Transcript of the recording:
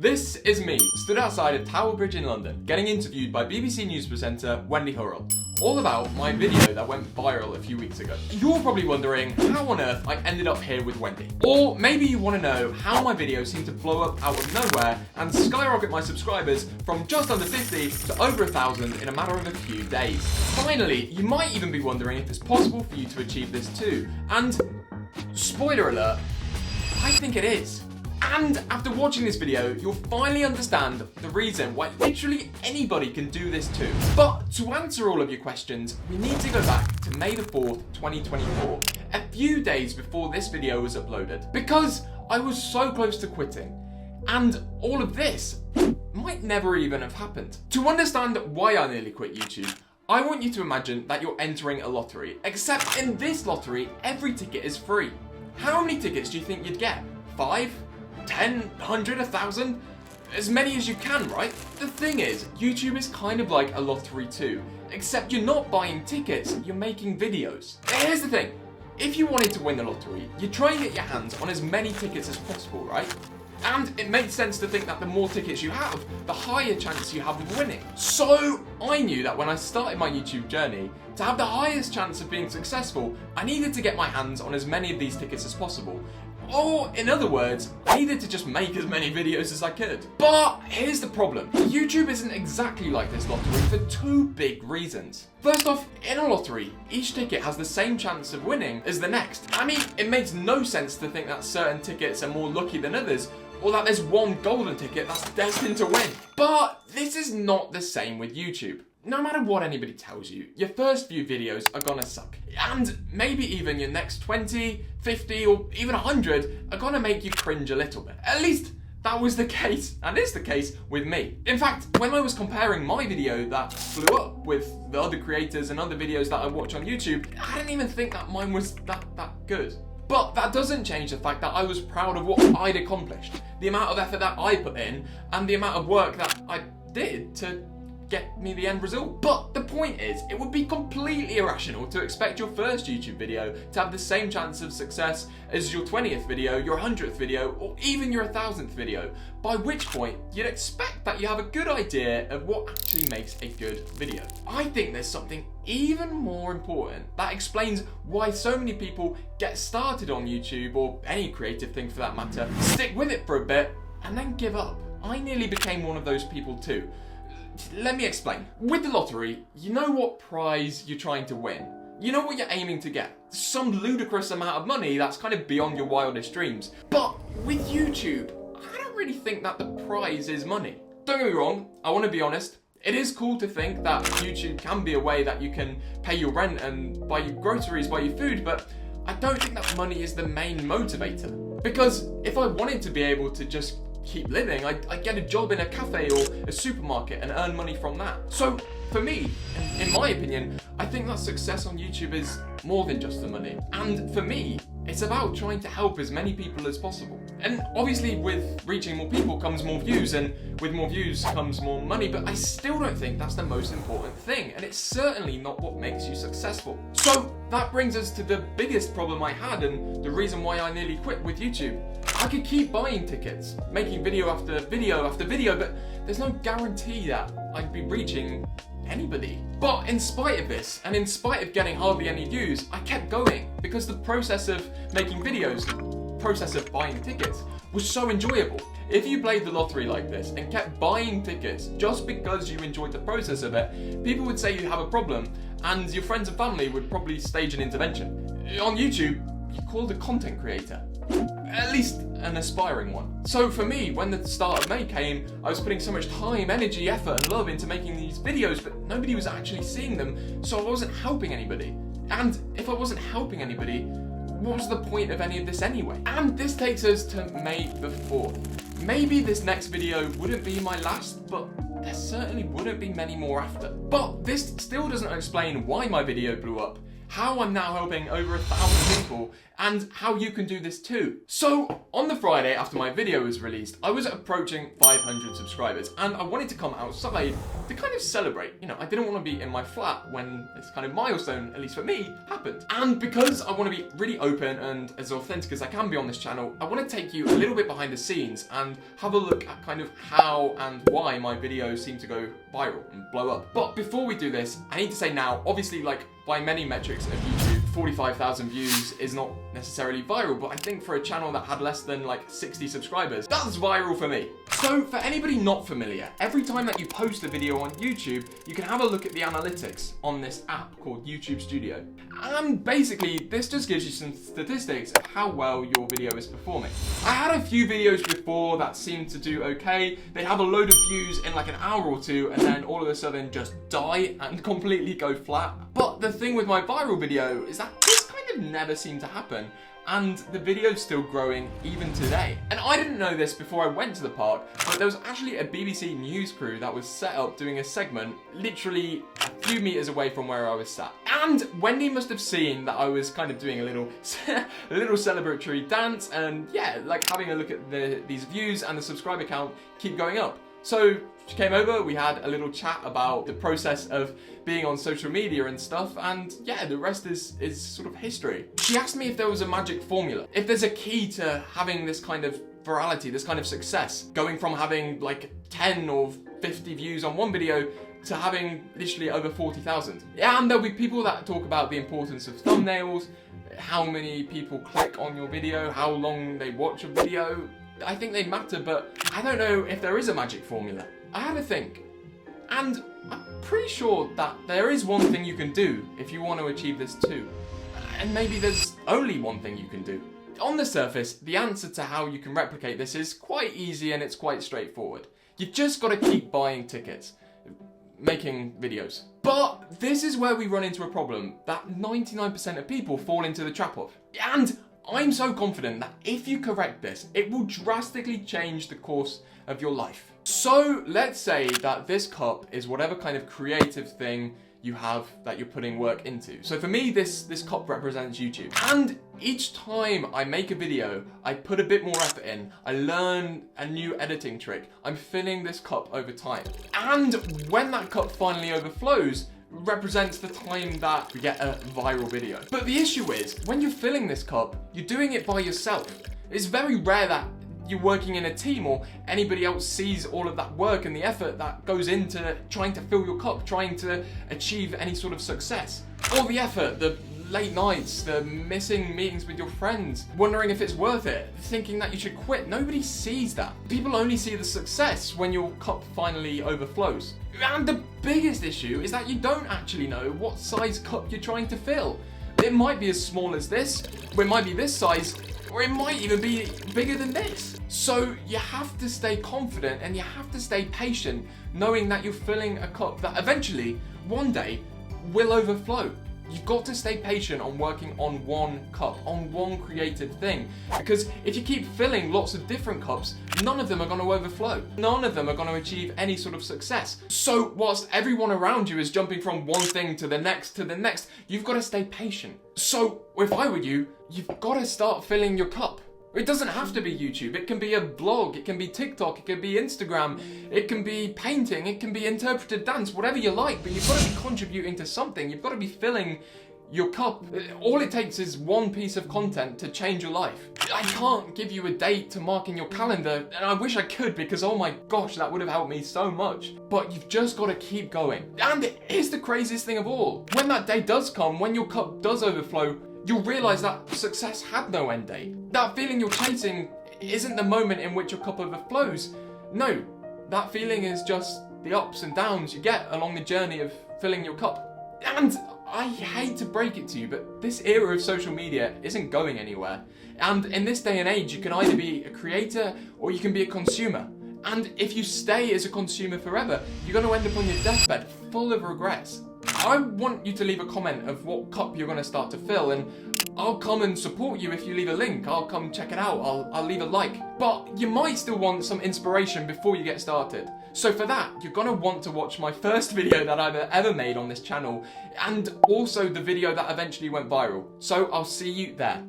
This is me, stood outside of Tower Bridge in London, getting interviewed by BBC News presenter Wendy Hurrell, all about my video that went viral a few weeks ago. You're probably wondering how on earth I ended up here with Wendy. Or maybe you want to know how my videos seem to blow up out of nowhere and skyrocket my subscribers from just under 50 to over 1,000 in a matter of a few days. Finally, you might even be wondering if it's possible for you to achieve this too. And, spoiler alert, I think it is. And after watching this video, you'll finally understand the reason why literally anybody can do this too. But to answer all of your questions, we need to go back to May the 4th, 2024, a few days before this video was uploaded, because I was so close to quitting. And all of this might never even have happened. To understand why I nearly quit YouTube, I want you to imagine that you're entering a lottery, except in this lottery, every ticket is free. How many tickets do you think you'd get? 5? 10, 100, 1,000? As many as you can, right? The thing is, YouTube is kind of like a lottery too, except you're not buying tickets, you're making videos. Here's the thing, if you wanted to win the lottery, you'd try and get your hands on as many tickets as possible, right? And it makes sense to think that the more tickets you have, the higher chance you have of winning. So I knew that when I started my YouTube journey, to have the highest chance of being successful, I needed to get my hands on as many of these tickets as possible. Or, in other words, I needed to just make as many videos as I could. But here's the problem. YouTube isn't exactly like this lottery for two big reasons. First off, in a lottery, each ticket has the same chance of winning as the next. I mean, it makes no sense to think that certain tickets are more lucky than others, or that there's one golden ticket that's destined to win. But this is not the same with YouTube. No matter what anybody tells you, your first few videos are gonna suck. And maybe even your next 20, 50, or even 100 are gonna make you cringe a little bit. At least that was the case, and is the case, with me. In fact, when I was comparing my video that blew up with the other creators and other videos that I watch on YouTube, I didn't even think that mine was that good. But that doesn't change the fact that I was proud of what I'd accomplished, the amount of effort that I put in, and the amount of work that I did to get me the end result. But the point is, it would be completely irrational to expect your first YouTube video to have the same chance of success as your 20th video, your 100th video, or even your 1,000th video, by which point you'd expect that you have a good idea of what actually makes a good video. I think there's something even more important that explains why so many people get started on YouTube, or any creative thing for that matter, stick with it for a bit, and then give up. I nearly became one of those people too. Let me explain. With the lottery, you know what prize you're trying to win. You know what you're aiming to get. Some ludicrous amount of money that's kind of beyond your wildest dreams. But with YouTube, I don't really think that the prize is money. Don't get me wrong, I want to be honest. It is cool to think that YouTube can be a way that you can pay your rent and buy your groceries, buy your food, but I don't think that money is the main motivator. Because if I wanted to be able to just keep living, I'd get a job in a cafe or a supermarket and earn money from that. So for me, in my opinion, I think that success on YouTube is more than just the money. And for me, it's about trying to help as many people as possible. And obviously with reaching more people comes more views, and with more views comes more money, but I still don't think that's the most important thing, and it's certainly not what makes you successful. So that brings us to the biggest problem I had, and the reason why I nearly quit with YouTube. I could keep buying tickets, making video after video after video, but there's no guarantee that I'd be reaching anybody. But in spite of this, and in spite of getting hardly any views, I kept going, because the process of making videos, the process of buying tickets, was so enjoyable. If you played the lottery like this and kept buying tickets just because you enjoyed the process of it, people would say you have a problem, and your friends and family would probably stage an intervention. On YouTube, you're called a content creator. At least an aspiring one. So for me, when the start of May came, I was putting so much time, energy, effort and love into making these videos, but nobody was actually seeing them, so I wasn't helping anybody. And if I wasn't helping anybody, what was the point of any of this anyway? And this takes us to May the 4th. Maybe this next video wouldn't be my last, but there certainly wouldn't be many more after. But this still doesn't explain why my video blew up, how I'm now helping over 1,000 people, and how you can do this too. So, on the Friday after my video was released, I was approaching 500 subscribers, and I wanted to come outside to kind of celebrate. You know, I didn't want to be in my flat when this kind of milestone, at least for me, happened. And because I want to be really open and as authentic as I can be on this channel, I want to take you a little bit behind the scenes and have a look at kind of how and why my videos seem to go viral and blow up. But before we do this, I need to say now, obviously, like, by many metrics of YouTube, 45,000 views is not necessarily viral, but I think for a channel that had less than like 60 subscribers, that's viral for me. So for anybody not familiar, every time that you post a video on YouTube, you can have a look at the analytics on this app called YouTube Studio. And basically, this just gives you some statistics of how well your video is performing. I had a few videos before that seemed to do okay. They'd have a load of views in like an hour or two, and then all of a sudden just die and completely go flat. But the thing with my viral video is that this kind of never seemed to happen, and the video's still growing even today. And I didn't know this before I went to the park, but there was actually a BBC News crew that was set up doing a segment literally a few meters away from where I was sat. And Wendy must have seen that I was kind of doing a little celebratory dance, and yeah, like having a look at these views and the subscriber count keep going up. So she came over, we had a little chat about the process of being on social media and stuff, and yeah, the rest is sort of history. She asked me if there was a magic formula, if there's a key to having this kind of virality, this kind of success, going from having like 10 or 50 views on one video to having literally over 40,000. Yeah, and there'll be people that talk about the importance of thumbnails, how many people click on your video, how long they watch a video. I think they matter, but I don't know if there is a magic formula. I had a think, and I'm pretty sure that there is one thing you can do if you want to achieve this too. And maybe there's only one thing you can do. On the surface, the answer to how you can replicate this is quite easy and it's quite straightforward. You've just got to keep buying tickets, making videos. But this is where we run into a problem that 99% of people fall into the trap of. And I'm so confident that if you correct this, it will drastically change the course of your life. So let's say that this cup is whatever kind of creative thing you have that you're putting work into. So for me, this cup represents YouTube. And each time I make a video, I put a bit more effort in. I learn a new editing trick. I'm filling this cup over time. And when that cup finally overflows, represents the time that we get a viral video. But the issue is, when you're filling this cup, you're doing it by yourself. It's very rare that you're working in a team or anybody else sees all of that work and the effort that goes into trying to fill your cup, trying to achieve any sort of success. All the effort, the late nights, the missing meetings with your friends, wondering if it's worth it, thinking that you should quit. Nobody sees that. People only see the success when your cup finally overflows. And the biggest issue is that you don't actually know what size cup you're trying to fill. It might be as small as this, or it might be this size, or it might even be bigger than this. So you have to stay confident and you have to stay patient, knowing that you're filling a cup that eventually, one day, will overflow. You've got to stay patient on working on one cup, on one creative thing. Because if you keep filling lots of different cups, none of them are going to overflow. None of them are going to achieve any sort of success. So whilst everyone around you is jumping from one thing to the next, you've got to stay patient. So if I were you, you've got to start filling your cup. It doesn't have to be YouTube. It can be a blog, it can be TikTok, it can be Instagram, it can be painting, it can be interpreted dance, whatever you like, but you've got to be contributing to something. You've got to be filling your cup. All it takes is one piece of content to change your life. I can't give you a date to mark in your calendar, and I wish I could because, oh my gosh, that would have helped me so much. But you've just got to keep going. And here's the craziest thing of all. When that day does come, when your cup does overflow, you'll realise that success had no end date. That feeling you're chasing isn't the moment in which your cup overflows. No, that feeling is just the ups and downs you get along the journey of filling your cup. And I hate to break it to you, but this era of social media isn't going anywhere. And in this day and age, you can either be a creator or you can be a consumer. And if you stay as a consumer forever, you're going to end up on your deathbed full of regrets. I want you to leave a comment of what cup you're going to start to fill, and I'll come and support you if you leave a link. I'll come check it out. I'll leave a like. But you might still want some inspiration before you get started. So for that, you're gonna want to watch my first video that I've ever made on this channel, and also the video that eventually went viral. So I'll see you there.